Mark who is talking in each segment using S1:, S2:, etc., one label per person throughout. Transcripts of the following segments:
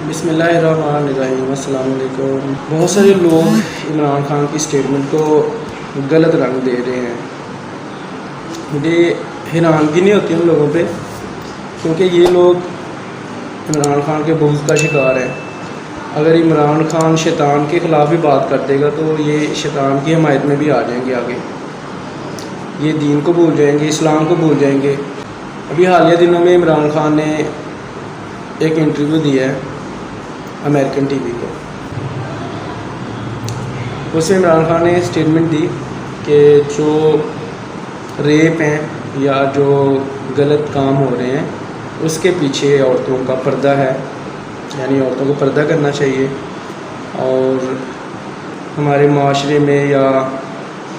S1: بسم اللہ الرحمن الرحیم، السلام علیکم۔ بہت سارے لوگ عمران خان کی اسٹیٹمنٹ کو غلط رنگ دے رہے ہیں۔ مجھے حیرانگی نہیں ہوتی ان لوگوں پہ، کیونکہ یہ لوگ عمران خان کے بغض کا شکار ہیں۔ اگر عمران خان شیطان کے خلاف بھی بات کر دے گا تو یہ شیطان کی حمایت میں بھی آ جائیں گے آگے، یہ دین کو بھول جائیں گے، اسلام کو بھول جائیں گے۔ ابھی حالیہ دنوں میں عمران خان نے ایک انٹرویو دیا ہے امریکن ٹی وی کو، اس میں عمران خان نے اسٹیٹمنٹ دی کہ جو ریپ ہیں یا جو غلط کام ہو رہے ہیں اس کے پیچھے عورتوں کا پردہ ہے، یعنی عورتوں کو پردہ کرنا چاہیے، اور ہمارے معاشرے میں یا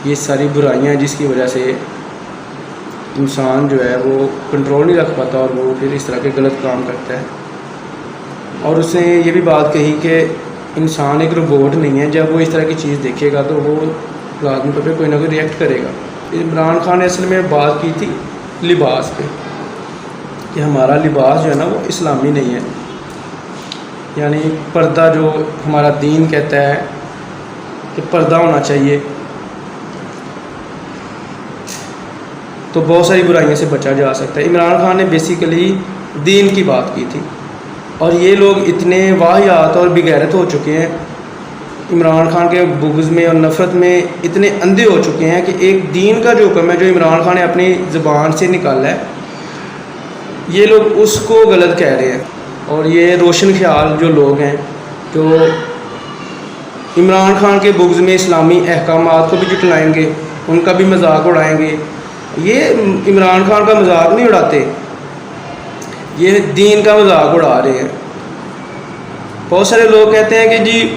S1: یہ ساری برائیاں جس کی وجہ سے انسان جو ہے وہ کنٹرول نہیں رکھ پاتا اور وہ پھر اس طرح کے غلط کام کرتا ہے۔ اور اس نے یہ بھی بات کہی کہ انسان ایک روبوٹ نہیں ہے، جب وہ اس طرح کی چیز دیکھے گا تو وہ لازمی طور پہ کوئی نہ کوئی ریئیکٹ کرے گا۔ عمران خان نے اصل میں بات کی تھی لباس پہ، کہ ہمارا لباس جو ہے نا وہ اسلامی نہیں ہے، یعنی پردہ جو ہمارا دین کہتا ہے کہ پردہ ہونا چاہیے، تو بہت ساری برائیوں سے بچا جا سکتا ہے۔ عمران خان نے بیسیکلی دین کی بات کی تھی، اور یہ لوگ اتنے واہیات اور بغیرت ہو چکے ہیں، عمران خان کے بغض میں اور نفرت میں اتنے اندھے ہو چکے ہیں کہ ایک دین کا جو حکم ہے جو عمران خان نے اپنی زبان سے نکالا ہے، یہ لوگ اس کو غلط کہہ رہے ہیں۔ اور یہ روشن خیال جو لوگ ہیں جو عمران خان کے بغض میں اسلامی احکامات کو بھی جھٹلائیں گے، ان کا بھی مذاق اڑائیں گے، یہ عمران خان کا مذاق نہیں اڑاتے، یہ دین کا مذاق اڑا رہے ہیں۔ بہت سارے لوگ کہتے ہیں کہ جی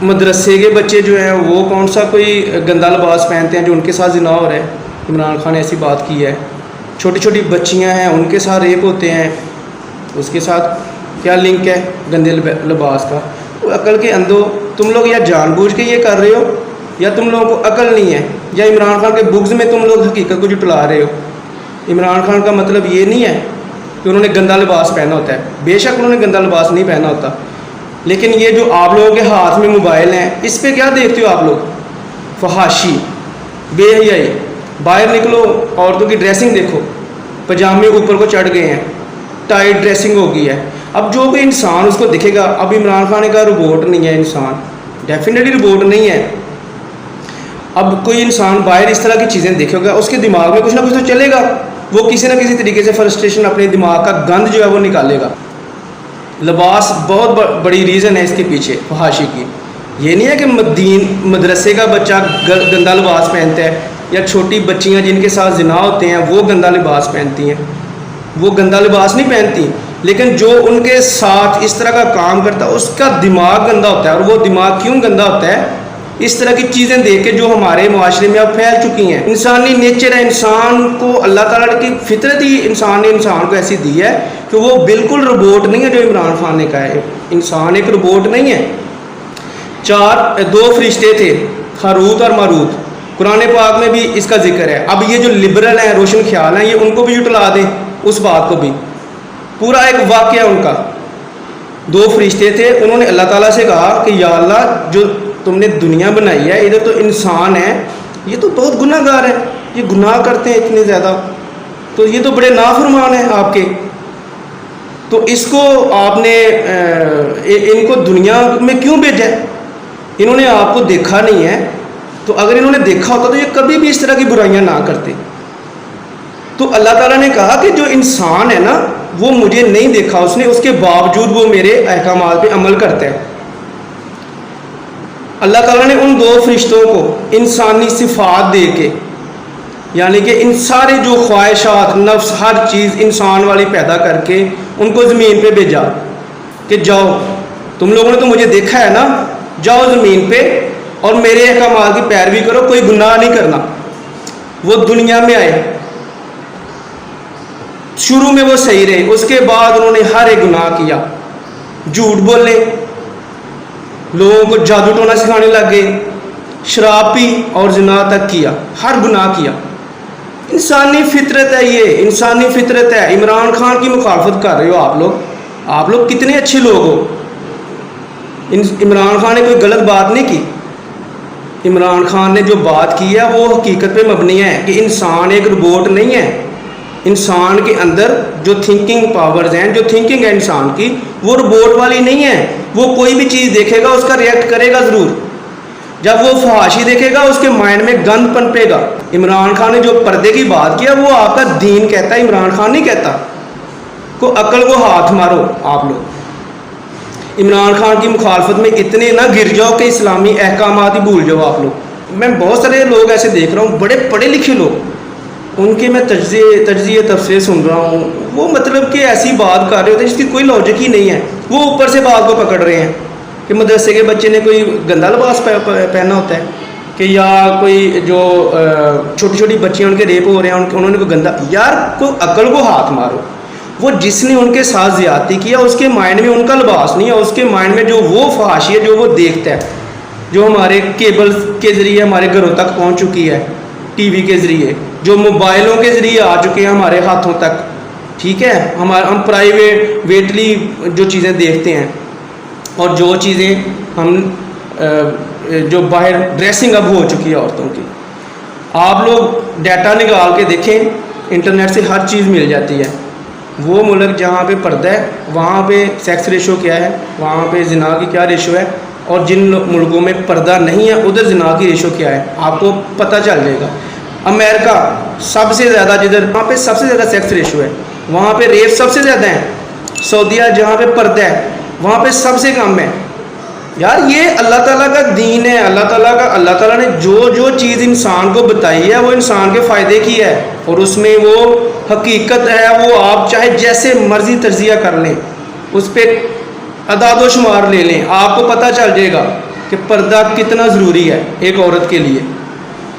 S1: مدرسے کے بچے جو ہیں وہ کون سا کوئی گندا لباس پہنتے ہیں جو ان کے ساتھ زنا ہو رہا ہے۔ عمران خان نے ایسی بات کی ہے، چھوٹی چھوٹی بچیاں ہیں ان کے ساتھ ریپ ہوتے ہیں، اس کے ساتھ کیا لنک ہے گندے لباس کا؟ عقل کے اندھو، تم لوگ یا جان بوجھ کے یہ کر رہے ہو یا تم لوگوں کو عقل نہیں ہے، یا عمران خان کے بغض میں تم لوگ حقیقت کو جھٹلا رہے ہو۔ عمران خان کا مطلب یہ نہیں ہے کہ انہوں نے گندا لباس پہنا ہوتا ہے، بے شک انہوں نے گندا لباس نہیں پہنا ہوتا، لیکن یہ جو آپ لوگوں کے ہاتھ میں موبائل ہیں اس پہ کیا دیکھتے ہو آپ لوگ؟ فحاشی، بے حیائی۔ باہر نکلو، عورتوں کی ڈریسنگ دیکھو، پجامے اوپر کو چڑھ گئے ہیں، ٹائٹ ڈریسنگ ہو گئی ہے۔ اب جو کوئی انسان اس کو دکھے گا، اب عمران خان کا روبوٹ نہیں ہے انسان، ڈیفینیٹلی روبوٹ نہیں ہے۔ اب کوئی انسان باہر اس طرح کی چیزیں دیکھے گا، اس کے دماغ میں کچھ نہ کچھ تو چلے گا، وہ کسی نہ کسی طریقے سے فرسٹریشن اپنے دماغ کا گند جو ہے وہ نکالے گا۔ لباس بہت بڑی ریزن ہے اس کے پیچھے فحاشی کی۔ یہ نہیں ہے کہ مدرسے کا بچہ گندا لباس پہنتا ہے یا چھوٹی بچیاں جن کے ساتھ زنا ہوتے ہیں وہ گندا لباس پہنتی ہیں، وہ گندا لباس نہیں پہنتی، لیکن جو ان کے ساتھ اس طرح کا کام کرتا ہے اس کا دماغ گندا ہوتا ہے۔ اور وہ دماغ کیوں گندا ہوتا ہے؟ اس طرح کی چیزیں دیکھ کے جو ہمارے معاشرے میں اب پھیل چکی ہیں۔ انسانی نیچر ہے، انسان کو اللہ تعالیٰ کی فطرت ہی انسان نے انسان کو ایسی دی ہے کہ وہ بالکل روبوٹ نہیں ہے جو عمران خان نے کہا ہے۔ انسان ایک روبوٹ نہیں ہے۔ دو فرشتے تھے، ہاروت اور ماروت، قرآن پاک میں بھی اس کا ذکر ہے۔ اب یہ جو لبرل ہیں، روشن خیال ہیں، یہ ان کو بھی جھٹلا دیں اس بات کو بھی۔ پورا ایک واقعہ ان کا، دو فرشتے تھے، انہوں نے اللہ تعالیٰ سے کہا کہ یا اللہ جو تم نے دنیا بنائی ہے، ادھر تو انسان ہے، یہ تو بہت گناہ گار ہے، یہ گناہ کرتے ہیں اتنے زیادہ، تو یہ تو بڑے نافرمان ہیں آپ کے، تو اس کو آپ نے ان کو دنیا میں کیوں بھیجا ہے؟ انہوں نے آپ کو دیکھا نہیں ہے، تو اگر انہوں نے دیکھا ہوتا تو یہ کبھی بھی اس طرح کی برائیاں نہ کرتے۔ تو اللہ تعالیٰ نے کہا کہ جو انسان ہے نا وہ مجھے نہیں دیکھا اس نے، اس کے باوجود وہ میرے احکامات پہ عمل کرتا ہے۔ اللہ تعالیٰ نے ان دو فرشتوں کو انسانی صفات دے کے، یعنی کہ ان سارے جو خواہشات، نفس، ہر چیز انسان والی پیدا کر کے ان کو زمین پہ بھیجا کہ جاؤ، تم لوگوں نے تو مجھے دیکھا ہے نا، جاؤ زمین پہ اور میرے احکامات کی پیروی کرو، کوئی گناہ نہیں کرنا۔ وہ دنیا میں آئے، شروع میں وہ صحیح رہے، اس کے بعد انہوں نے ہر ایک گناہ کیا، جھوٹ بولے، لوگوں کو جادو ٹونا سکھانے لگ گئے، شراب پی اور زنا تک کیا، ہر گناہ کیا۔ انسانی فطرت ہے، یہ انسانی فطرت ہے۔ عمران خان کی مخالفت کر رہے ہو آپ لوگ کتنے اچھے لوگ ہو، इमरान खान ने कोई गलत बात नहीं की। इमरान खान ने जो बात की है वो हकीकत पे मबनी है कि इंसान एक रोबोट नहीं है। इंसान के अंदर जो थिंकिंग पावर्स हैं, जो थिंकिंग है इंसान की, वो रोबोट वाली नहीं है। वो कोई भी चीज़ देखेगा उसका रिएक्ट करेगा ज़रूर। जब वो फहाशी देखेगा उसके माइंड में गंद पनपेगा। इमरान खान ने जो पर्दे की बात किया वो आपका दीन कहता है, इमरान खान नहीं कहता। को अक्ल को हाथ मारो आप लोग। इमरान खान की मुखालफत में इतने ना गिर जाओ कि इस्लामी अहकामात ही भूल जाओ आप लोग। मैं बहुत सारे लोग ऐसे देख रहा हूँ, बड़े पढ़े लिखे लोग, उनके मैं तज्जिए तफसीर सुन रहा हूँ, वो मतलब कि ऐसी बात कर रहे होते हैं जिसकी कोई लॉजिक ही नहीं है। वो ऊपर से बात को पकड़ रहे हैं कि मदरसे के बच्चे ने कोई गंदा लिबास पहना होता है, कि या कोई जो छोटी छोटी बच्चियाँ उनके रेप हो रहे हैं, उन्होंने कोई गंदा। यार को अक्ल को हाथ मारो। वो जिसने उनके साथ ज़्यादती किया उसके माइंड में उनका लिबास नहीं है, उसके माइंड में जो वो फहाशी है जो वो देखता है, जो हमारे केबल के ज़रिए हमारे घरों तक पहुँच चुकी है, टीवी के ज़रिए, जो मोबाइलों के ज़रिए आ चुके हैं हमारे हाथों तक। ठीक है, हम प्राइवेटली जो चीज़ें देखते हैं और जो चीज़ें हम जो बाहर ड्रेसिंग अब हो चुकी है औरतों की। आप लोग डाटा निकाल के देखें, इंटरनेट से हर चीज़ मिल जाती है। वो मुल्क जहाँ पे पर्दा है वहाँ पे सेक्स रेशो क्या है, वहाँ पे ज़िना की क्या रेशो है, और जिन मुल्कों में पर्दा नहीं है उधर ज़िना की रेशो क्या है, आपको पता चल जाएगा। अमेरिका सबसे ज़्यादा, जिधर वहाँ पे सबसे ज़्यादा सेक्स रेशो है, वहाँ पे रेप सबसे ज़्यादा है। सऊदीया जहाँ पे पर्दा है वहाँ पे सबसे कम है। यार ये अल्लाह ताला का दीन है। अल्लाह ताला ने जो चीज़ इंसान को बताई है वो इंसान के फ़ायदे की है, और उसमें वो हकीकत है। वो आप चाहे जैसे मर्ज़ी तज्ज़िया कर लें, उस पर अदाद शुमार ले लें, आपको पता चल जाएगा कि पर्दा कितना ज़रूरी है एक औरत के लिए।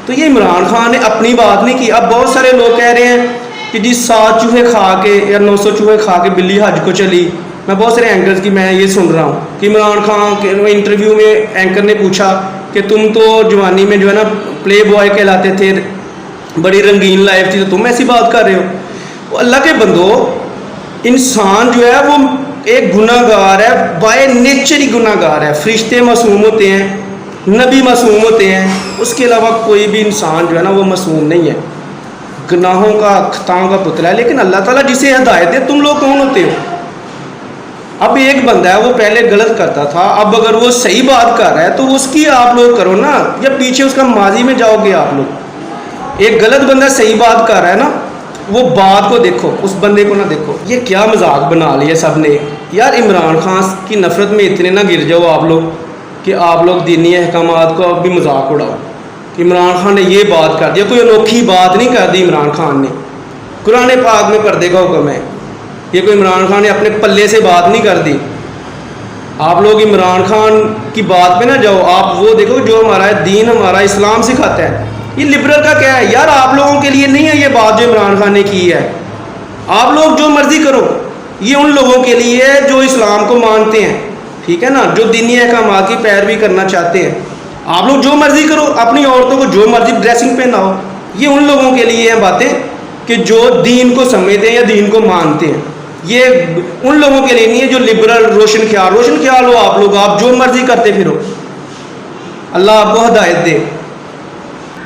S1: तो ये इमरान खान ने अपनी बात नहीं की। अब बहुत सारे लोग कह रहे हैं कि जी 7 चूहे खा के या 900 चूहे खा के बिल्ली हज को चली। मैं बहुत सारे एंकर्स की मैं ये सुन रहा हूँ कि इमरान खान के इंटरव्यू में एंकर ने पूछा कि तुम तो जवानी में जो है ना प्ले बॉय कहलाते थे, बड़ी रंगीन लाइफ थी, तो तुम ऐसी बात कर रहे हो। वो अल्लाह के बंदो, इंसान जो है वो एक गुनाहगार है, बाय नेचर ही गुनाहगार है। फरिश्ते मासूम होते हैं, नबी मासूम होते हैं, उसके अलावा कोई भी इंसान जो है ना वो मासूम नहीं है, गुनाहों का खताओं का पुतला है। लेकिन अल्लाह ताला जिसे हिदायत दे, तुम लोग कौन होते हो? अब एक बंदा है वो पहले गलत करता था, अब अगर वो सही बात कर रहा है तो उसकी आप लोग करो ना, या पीछे उसका माजी में जाओगे आप लोग। एक गलत बंदा सही बात कर रहा है ना, वो बात को देखो, उस बंदे को ना देखो। ये क्या मजाक बना लिया सब ने। यार इमरान खान की नफरत में इतने ना गिर जाओ आप लोग कि आप लोग दीनी अहकामात को अब भी मजाक उड़ाओ। इमरान खान ने ये बात कर दिया, कोई अनोखी बात नहीं कर दी इमरान खान ने। कुरान पाक में पर्दे का हुक्म है, ये कोई इमरान खान ने अपने पल्ले से बात नहीं कर दी। आप लोग इमरान खान की बात पे ना जाओ, आप वो देखो जो हमारा दीन, हमारा इस्लाम सिखाता है। ये लिबरल का क्या है यार, आप लोगों के लिए नहीं है ये बात जो इमरान खान ने की है। आप लोग जो मर्जी करो, ये उन लोगों के लिए है जो इस्लाम को मानते हैं, ठीक है ना, जो दीनी अहकामात की पैरवी करना चाहते हैं। आप लोग जो मर्जी करो, अपनी औरतों को जो मर्जी ड्रेसिंग पहनाओ, ये उन लोगों के लिए है बातें कि जो दीन को समझते हैं या दीन को मानते हैं। ये उन लोगों के लिए नहीं है जो लिबरल रोशन ख्याल हो आप लोग, आप जो मर्जी करते फिरो। अल्लाह आपको हिदायत दे।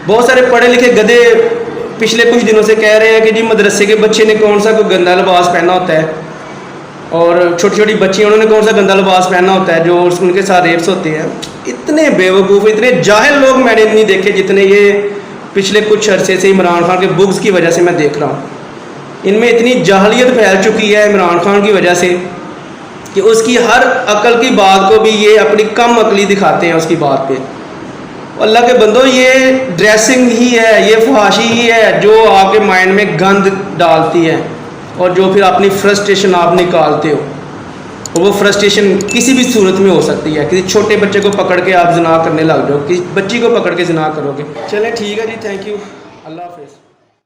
S1: बहुत सारे पढ़े लिखे गधे पिछले कुछ दिनों से कह रहे हैं कि जी मदरसे के बच्चे ने कौन सा कोई गंदा लिबास पहना होता है, और छोटी छोटी बच्चियाँ उन्होंने कौन सा गंदा लिबास पहना होता है जो उनके साथ रेप्स होते हैं। इतने बेवकूफ़, इतने जाहिल लोग मैंने नहीं देखे जितने ये पिछले कुछ अरसे से इमरान खान के बुक्स की वजह से मैं देख रहा हूँ। इनमें इतनी जाहलियत फैल चुकी है इमरान खान की वजह से कि उसकी हर अकल की बात को भी ये अपनी कम अकली दिखाते हैं उसकी बात पे। अल्लाह के बंदो, ये ड्रेसिंग ही है, ये फहाशी ही है जो आपके माइंड में गंद डालती है, और जो फिर अपनी फ्रस्ट्रेशन आप निकालते हो। और वो फ्रस्ट्रेशन किसी भी सूरत में हो सकती है। किसी छोटे बच्चे को पकड़ के आप जिना करने लग जाओ, किसी बच्ची को पकड़ के जिना करोगे। चलें ठीक है जी, थैंक यू, अल्लाह हाफिज़।